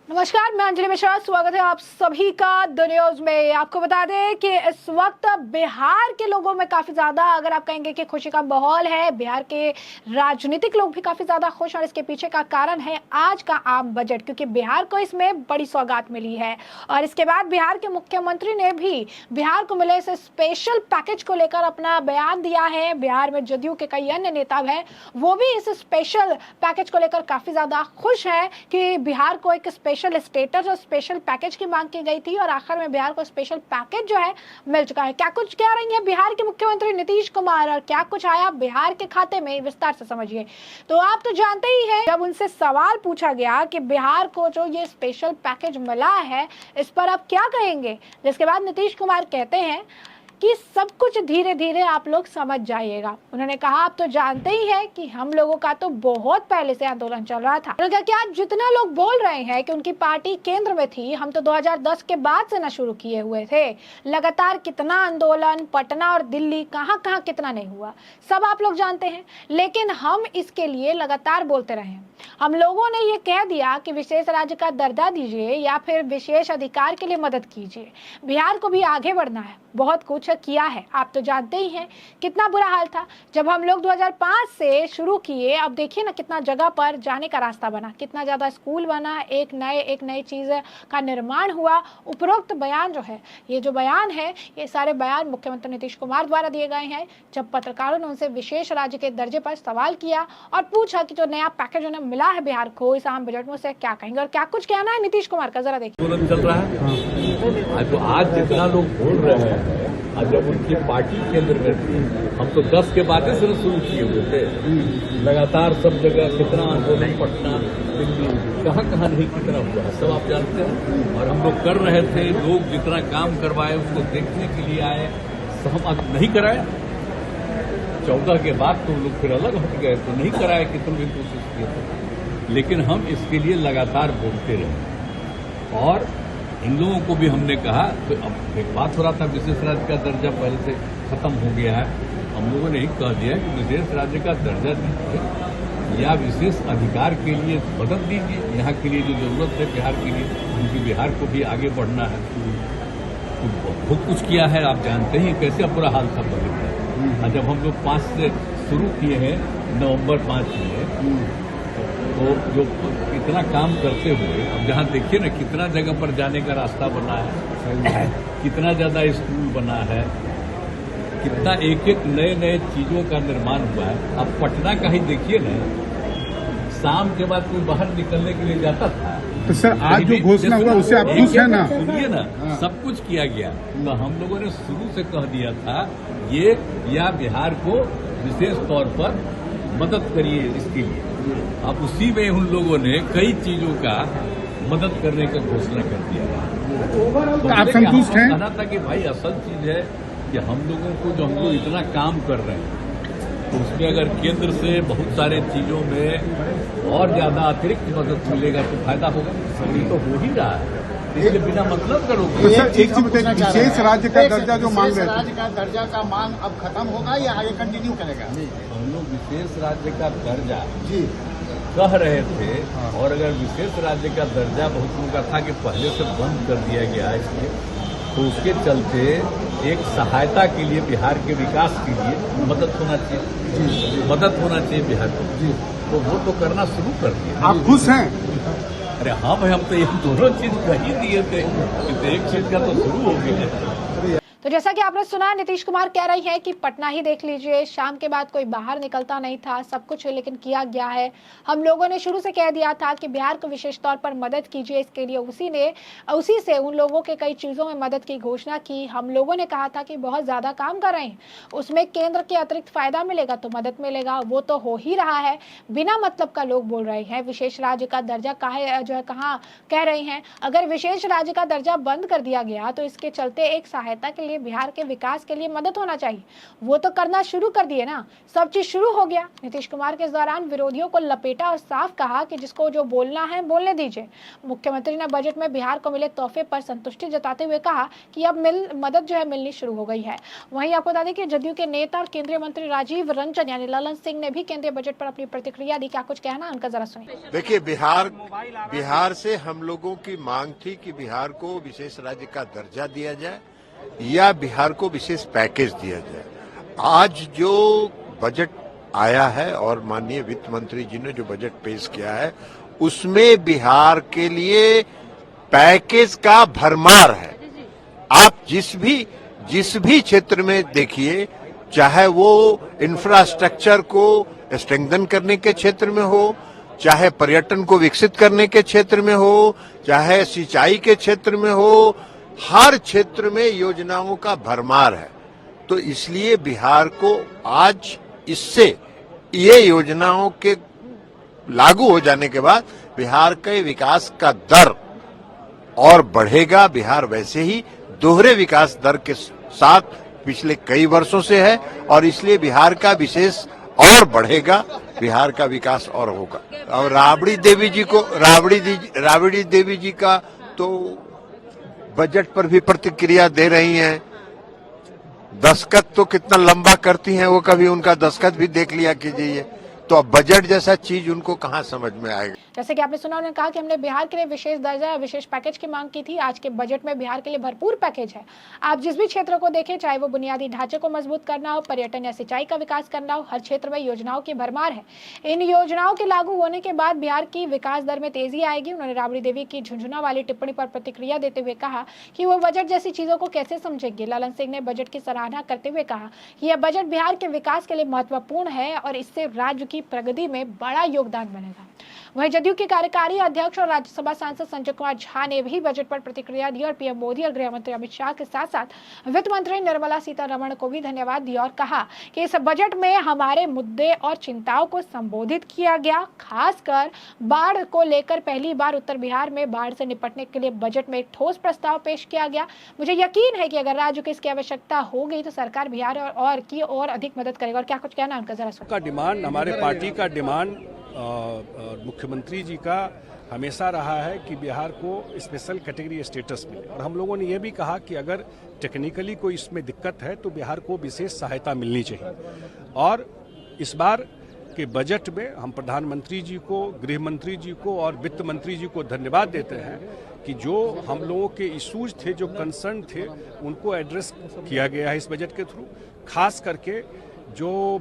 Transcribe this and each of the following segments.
नमस्कार, मैं अंजलि मिश्रा। स्वागत है आप सभी का द न्यूज में। आपको बता दें कि इस वक्त बिहार के लोगों में काफी ज्यादा, अगर आप कहेंगे कि खुशी का माहौल है। बिहार के राजनीतिक लोग भी काफी ज्यादा खुश, और इसके पीछे का कारण है आज का आम बजट, क्योंकि बिहार को इसमें बड़ी सौगात मिली है। और इसके बाद बिहार के मुख्यमंत्री ने भी बिहार को मिले इस स्पेशल पैकेज को लेकर अपना बयान दिया है। बिहार में जदयू के कई अन्य नेता हैं, वो भी इस स्पेशल पैकेज को लेकर काफी ज्यादा खुश है कि बिहार को एक स्पेशल स्टेटस और स्पेशल पैकेज की मांग की गई थी, और आखिर में बिहार को स्पेशल पैकेज जो है मिल चुका है। क्या कुछ कह रही है बिहार के मुख्यमंत्री नीतीश कुमार, और क्या कुछ आया बिहार के खाते में, विस्तार से समझिए। तो आप तो जानते ही हैं, जब उनसे सवाल पूछा गया कि बिहार को जो ये स्पेशल पैकेज मिला है, इस पर आप क्या कहेंगे, जिसके बाद नीतीश कुमार कहते हैं कि सब कुछ धीरे धीरे आप लोग समझ जाइएगा। उन्होंने कहा, आप तो जानते ही हैं कि हम लोगों का तो बहुत पहले से आंदोलन चल रहा था। उन्होंने कहा कि आज जितना लोग बोल रहे हैं कि उनकी पार्टी केंद्र में थी, हम तो 2010 के बाद से ना शुरू किए हुए थे। लगातार कितना आंदोलन, पटना और दिल्ली, कहाँ कहाँ कितना नहीं हुआ, सब आप लोग जानते हैं। लेकिन हम इसके लिए लगातार बोलते रहे। हम लोगों ने ये कह दिया कि विशेष राज्य का दर्जा दीजिए या फिर विशेष अधिकार के लिए मदद कीजिए। बिहार को भी आगे बढ़ना है, बहुत कुछ किया है। आप तो जानते ही हैं कितना बुरा हाल था जब हम लोग 2005 से शुरू किए। अब देखिए ना, कितना जगह पर जाने का रास्ता बना, कितना ज्यादा स्कूल बना, एक नई चीज का निर्माण हुआ। उपरोक्त बयान जो है, ये जो बयान है, ये सारे बयान मुख्यमंत्री नीतीश कुमार द्वारा दिए गए हैं। जब पत्रकारों ने उनसे विशेष राज्य के दर्जे पर सवाल किया और पूछा कि जो नया पैकेज उन्हें मिला है बिहार को इस आम बजट में, से क्या कहेंगे और क्या कुछ कहना है नीतीश कुमार का, जरा देखिए। आंदोलन चल रहा है तो आज जितना लोग बोल रहे हैं, आज जब उनकी पार्टी केंद्र में थी, हम तो 10 के बाद से शुरू किए हुए थे। लगातार सब जगह कितना आंदोलन, पटना, दिल्ली, कहाँ कहाँ नहीं कितना हुआ है, सब आप जानते हैं। और हम लोग कर रहे थे, लोग जितना काम करवाए उसको देखने के लिए आए, सहमत नहीं कराए। 14 के बाद तो लोग फिर अलग हट गए, तो नहीं कराए कि तुम भी कोशिश किए थे। लेकिन हम इसके लिए लगातार बोलते रहे, और इन लोगों को भी हमने कहा। तो अब एक बात हो रहा था, विशेष राज्य का दर्जा पहले से खत्म हो गया है। हम लोगों ने ही कह दिया कि विशेष राज्य का दर्जा दीजिए या विशेष अधिकार के लिए मदद दीजिए। यहाँ के लिए जो जरूरत है बिहार के लिए, क्योंकि बिहार को भी आगे बढ़ना है। तो बहुत कुछ किया है, आप जानते हैं कैसे बुरा हाल था पहले। जब हम लोग 5 से शुरू किए हैं, नवंबर 5 में, तो जो इतना काम करते हुए अब जहाँ देखिए ना, कितना जगह पर जाने का रास्ता बना है, कितना ज्यादा स्कूल बना है, कितना एक एक नए चीजों का निर्माण हुआ है। अब पटना का ही देखिए ना, शाम के बाद कोई बाहर निकलने के लिए जाता था। तो सर, आज जो घोषणा हुआ उससे आप खुश है ना? सुनिए ना, सब कुछ किया गया। तो हम लोगों ने शुरू से कह दिया था, ये या बिहार को विशेष तौर पर मदद करिए इसके लिए। अब उसी में उन लोगों ने कई चीजों का मदद करने का घोषणा कर दिया। तो आप संतुष्ट हैं? कहना था कि भाई असल चीज है कि हम लोगों को, जो हम लोग इतना काम कर रहे हैं, तो उसमें अगर केंद्र से बहुत सारे चीजों में और ज्यादा अतिरिक्त मदद मिलेगा तो फायदा होगा। ये तो हो ही रहा है, इसलिए बिना मतलब का लोग। तो सर, एक चीज बताइए, विशेष राज्य का दर्जा जो मांग रहे थे, राज्य का दर्जा का मांग अब खत्म होगा या आगे कंटिन्यू करेगा? हम लोग विशेष राज्य का दर्जा जी कह रहे थे, और अगर विशेष राज्य का दर्जा बहुत लोगों का था कि पहले से बंद कर दिया गया है इसलिए, तो उसके चलते एक सहायता के लिए, बिहार के विकास के लिए मदद होना चाहिए, मदद होना चाहिए बिहार को। तो वो तो करना शुरू कर दिया। आप खुश हैं? अरे हाँ भाई, हम तो ये दोनों चीज कह ही दिए थे, तो एक चीज का तो शुरू हो गया। तो जैसा कि आपने सुना, नीतीश कुमार कह रही है कि पटना ही देख लीजिए, शाम के बाद कोई बाहर निकलता नहीं था, सब कुछ लेकिन किया गया है। हम लोगों ने शुरू से कह दिया था कि बिहार को विशेष तौर पर मदद कीजिए, इसके लिए उसी से उन लोगों के कई चीज़ों में मदद की घोषणा की। हम लोगों ने कहा था कि बहुत ज़्यादा काम कर रहे हैं, उसमें केंद्र के अतिरिक्त फायदा मिलेगा तो मदद मिलेगा, वो तो हो ही रहा है। बिना मतलब का लोग बोल रहे हैं विशेष राज्य का दर्जा कहाँ कह रहे हैं। अगर विशेष राज्य का दर्जा बंद कर दिया गया तो इसके चलते एक सहायता के लिए लिए बिहार के विकास के लिए मदद होना चाहिए, वो तो करना शुरू कर दिए ना, सब चीज शुरू हो गया। नीतीश कुमार के इस दौरान विरोधियों को लपेटा और साफ कहा कि जिसको जो बोलना है बोलने दीजिए। मुख्यमंत्री ने बजट में बिहार को मिले तोहफे पर संतुष्टि जताते हुए कहा कि अब मदद जो है मिलनी शुरू हो गई है। वहीं आपको बता दें कि जदयू के नेता और केंद्रीय मंत्री राजीव रंजन यानी ललन सिंह ने भी केंद्रीय बजट पर अपनी प्रतिक्रिया दी। क्या कुछ कहना उनका, जरा सुनिए। देखिए, बिहार से हम लोगों की मांग थी कि बिहार को विशेष राज्य का दर्जा दिया जाए या बिहार को विशेष पैकेज दिया जाए। आज जो बजट आया है और माननीय वित्त मंत्री जी ने जो बजट पेश किया है उसमें बिहार के लिए पैकेज का भरमार है। आप जिस भी क्षेत्र में देखिए, चाहे वो इंफ्रास्ट्रक्चर को स्ट्रेंथन करने के क्षेत्र में हो, चाहे पर्यटन को विकसित करने के क्षेत्र में हो, चाहे सिंचाई के क्षेत्र में हो, हर क्षेत्र में योजनाओं का भरमार है। तो इसलिए बिहार को आज इससे ये योजनाओं के लागू हो जाने के बाद बिहार के विकास का दर और बढ़ेगा। बिहार वैसे ही दोहरे विकास दर के साथ पिछले कई वर्षों से है और इसलिए बिहार का विशेष और बढ़ेगा, बिहार का विकास और होगा। और राबड़ी देवी जी का तो बजट पर भी प्रतिक्रिया दे रही हैं। दस्तखत तो कितना लंबा करती हैं वो, कभी उनका दस्तखत भी देख लिया कीजिए। तो अब बजट जैसा चीज उनको कहाँ समझ में आएगा। जैसे कि आपने सुना, उन्होंने कहा कि हमने बिहार के लिए विशेष दर्जा या विशेष पैकेज की मांग की थी। आज के बजट में बिहार के लिए भरपूर पैकेज है। आप जिस भी क्षेत्र को देखें, चाहे वो बुनियादी ढांचे को मजबूत करना हो, पर्यटन या सिंचाई का विकास करना हो, हर क्षेत्र में योजनाओं की भरमार है। इन योजनाओं के लागू होने के बाद बिहार की विकास दर में तेजी आएगी। उन्होंने राबड़ी देवी की झुंझुना वाली टिप्पणी पर प्रतिक्रिया देते हुए कहा कि वो बजट जैसी चीजों को कैसे समझेंगे। ललन सिंह ने बजट की सराहना करते हुए कहा कि यह बजट बिहार के विकास के लिए महत्वपूर्ण है और इससे राज्य की प्रगति में बड़ा योगदान बनेगा। वहीं जदयू के कार्यकारी अध्यक्ष और राज्यसभा सांसद संजय कुमार झा ने भी बजट पर प्रतिक्रिया दी और पीएम मोदी और गृह मंत्री अमित शाह के साथ साथ वित्त मंत्री निर्मला सीतारमण को भी धन्यवाद दिया और कहा कि इस बजट में हमारे मुद्दे और चिंताओं को संबोधित किया गया। खासकर बाढ़ को लेकर पहली बार उत्तर बिहार में बाढ़ से निपटने के लिए बजट में एक ठोस प्रस्ताव पेश किया गया। मुझे यकीन है कि अगर राज्य को इसकी आवश्यकता हो गई तो सरकार बिहार और अधिक मदद करेगा। और क्या कुछ कहना उनका, जरा सुनिए। डिमांड, हमारे पार्टी का डिमांड मुख्यमंत्री जी का हमेशा रहा है कि बिहार को स्पेशल कैटेगरी स्टेटस मिले और हम लोगों ने यह भी कहा कि अगर टेक्निकली कोई इसमें दिक्कत है तो बिहार को विशेष सहायता मिलनी चाहिए। और इस बार के बजट में हम प्रधानमंत्री जी को, गृह मंत्री जी को और वित्त मंत्री जी को धन्यवाद देते हैं कि जो हम लोगों के इश्यूज थे, जो कंसर्न थे, उनको एड्रेस किया गया है इस बजट के थ्रू। खास करके जो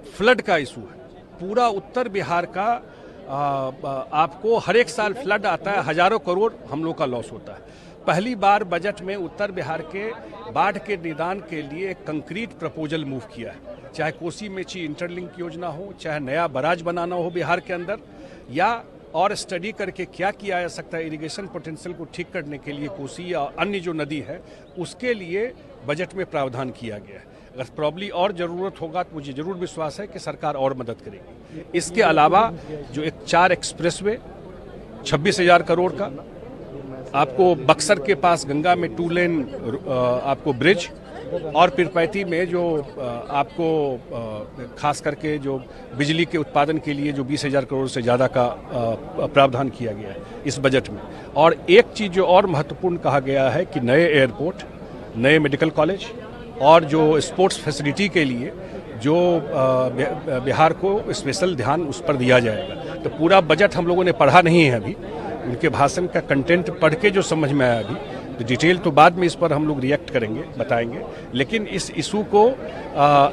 फ्लड का इशू है, पूरा उत्तर बिहार का आपको हर एक साल फ्लड आता है, हजारों करोड़ हम लोग का लॉस होता है। पहली बार बजट में उत्तर बिहार के बाढ़ के निदान के लिए एक कंक्रीट प्रपोजल मूव किया है। चाहे कोसी मेची इंटरलिंक योजना हो, चाहे नया बराज बनाना हो बिहार के अंदर, या और स्टडी करके क्या किया जा सकता है इरिगेशन पोटेंशियल को ठीक करने के लिए कोसी या अन्य जो नदी है, उसके लिए बजट में प्रावधान किया गया है। अगर प्रॉब्ली और ज़रूरत होगा तो मुझे ज़रूर विश्वास है कि सरकार और मदद करेगी। इसके अलावा जो एक 4 एक्सप्रेसवे 26,000 करोड़ का, आपको बक्सर के पास गंगा में 2 लेन आपको ब्रिज, और पिरपैती में जो आपको खास करके जो बिजली के उत्पादन के लिए जो 20,000 करोड़ से ज़्यादा का प्रावधान किया गया है इस बजट में। और एक चीज़ जो और महत्वपूर्ण कहा गया है कि नए एयरपोर्ट, नए मेडिकल कॉलेज और जो स्पोर्ट्स फैसिलिटी के लिए जो बिहार को स्पेशल ध्यान उस पर दिया जाएगा। तो पूरा बजट हम लोगों ने पढ़ा नहीं है अभी, उनके भाषण का कंटेंट पढ़ के जो समझ में आया अभी, तो डिटेल तो बाद में इस पर हम लोग रिएक्ट करेंगे, बताएंगे। लेकिन इस इशू को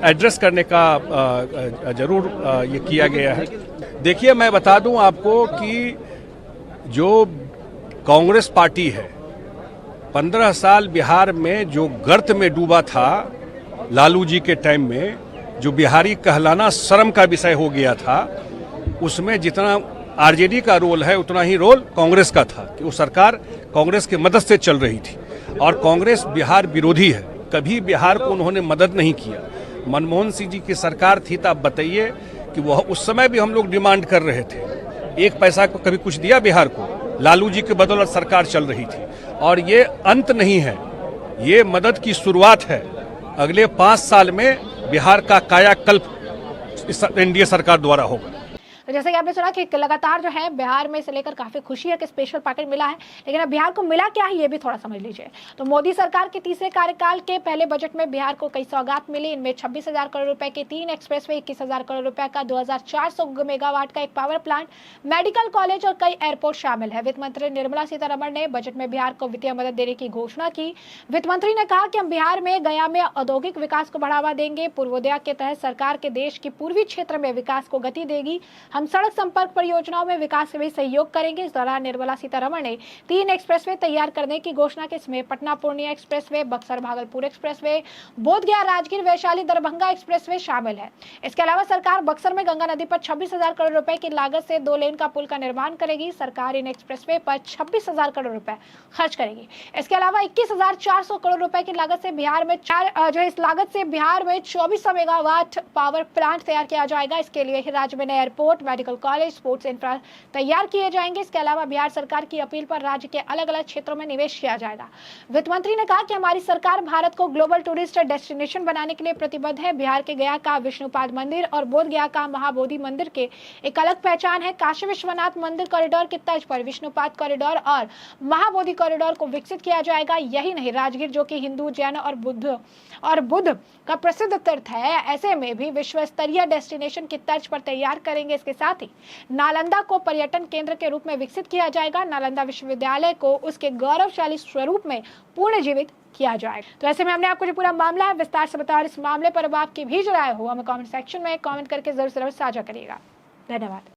एड्रेस करने का जरूर ये किया गया है। देखिए, मैं बता दूं आपको कि जो कांग्रेस पार्टी है, 15 साल बिहार में जो गर्त में डूबा था लालू जी के टाइम में, जो बिहारी कहलाना शर्म का विषय हो गया था, उसमें जितना आरजेडी का रोल है उतना ही रोल कांग्रेस का था कि वो सरकार कांग्रेस की मदद से चल रही थी। और कांग्रेस बिहार विरोधी है, कभी बिहार को उन्होंने मदद नहीं किया। मनमोहन सिंह जी की सरकार थी तो आप बताइए कि वह उस समय भी हम लोग डिमांड कर रहे थे, 1 पैसा को कभी कुछ दिया बिहार को? लालू जी के बदौलत सरकार चल रही थी। और ये अंत नहीं है, ये मदद की शुरुआत है। अगले 5 साल में बिहार का कायाकल्प इस एनडीए सरकार द्वारा होगा। तो जैसे कि आपने सुना कि लगातार जो है बिहार में इसे लेकर काफी खुशी है कि स्पेशल पैकेज मिला है, लेकिन अब बिहार को मिला क्या है ये भी थोड़ा समझ लीजिए। तो मोदी सरकार के तीसरे कार्यकाल के पहले बजट में बिहार को कई सौगात मिली। इनमें 26,000 करोड़ रुपए के 3 एक्सप्रेसवे, 21,000 करोड़ रुपए का 2,400 मेगावाट का एक पावर प्लांट, मेडिकल कॉलेज और कई एयरपोर्ट शामिल है। वित्त मंत्री निर्मला सीतारमण ने बजट में बिहार को वित्तीय मदद देने की घोषणा की। वित्त मंत्री ने कहा कि हम बिहार में गया में औद्योगिक विकास को बढ़ावा देंगे। पूर्वोदय के तहत सरकार के देश की पूर्वी क्षेत्र में विकास को गति देगी। हम सड़क संपर्क परियोजनाओं में विकास में सहयोग करेंगे। इस दौरान निर्मला सीतारमण ने 3 एक्सप्रेसवे तैयार करने की घोषणा की। इसमें Patna Purnia expressway, Buxar Bhagalpur expressway, Bodhgaya Rajgir Vaishali Darbhanga expressway शामिल है। इसके अलावा सरकार बक्सर में गंगा नदी पर 26,000 करोड़ रुपए की लागत से 2 लेन का पुल का निर्माण करेगी। सरकार इन एक्सप्रेसवे पर 26,000 करोड़ रुपए खर्च करेगी। इसके अलावा 21,400 करोड़ रुपए की लागत से बिहार में 2400 मेगावाट पावर प्लांट तैयार किया जाएगा। इसके लिए राज्य में नए airport, medical college, sports infra तैयार किए जाएंगे। इसके अलावा बिहार सरकार की अपील पर राज्य के अलग अलग क्षेत्रों में निवेश किया जाएगा। वित्त मंत्री ने कहा कि हमारी सरकार भारत को ग्लोबल टूरिस्ट डेस्टिनेशन बनाने के लिए प्रतिबद्ध है। बिहार के गया का विष्णुपाद मंदिर और बोधगया का महाबोधि मंदिर के एक अलग पहचान है। काशी विश्वनाथ मंदिर कॉरिडोर की तर्ज पर विष्णुपाद कॉरिडोर और महाबोधि कॉरिडोर को विकसित किया जाएगा। यही नहीं, राजगीर जो कि हिंदू, जैन और बुद्ध का प्रसिद्ध तीर्थ है, ऐसे में भी विश्व स्तरीय डेस्टिनेशन की तर्ज पर तैयार करेंगे। इसके साथ ही नालंदा को पर्यटन केंद्र के रूप में विकसित किया जाएगा। नालंदा विश्वविद्यालय को उसके गौरवशाली स्वरूप में पुनर्जीवित किया जाएगा। तो ऐसे में हमने आपको जो पूरा मामला है विस्तार से बताया। इस मामले पर अब आपकी भी जो राय हो हमें कमेंट सेक्शन में कमेंट करके जरूर साझा करिएगा। धन्यवाद।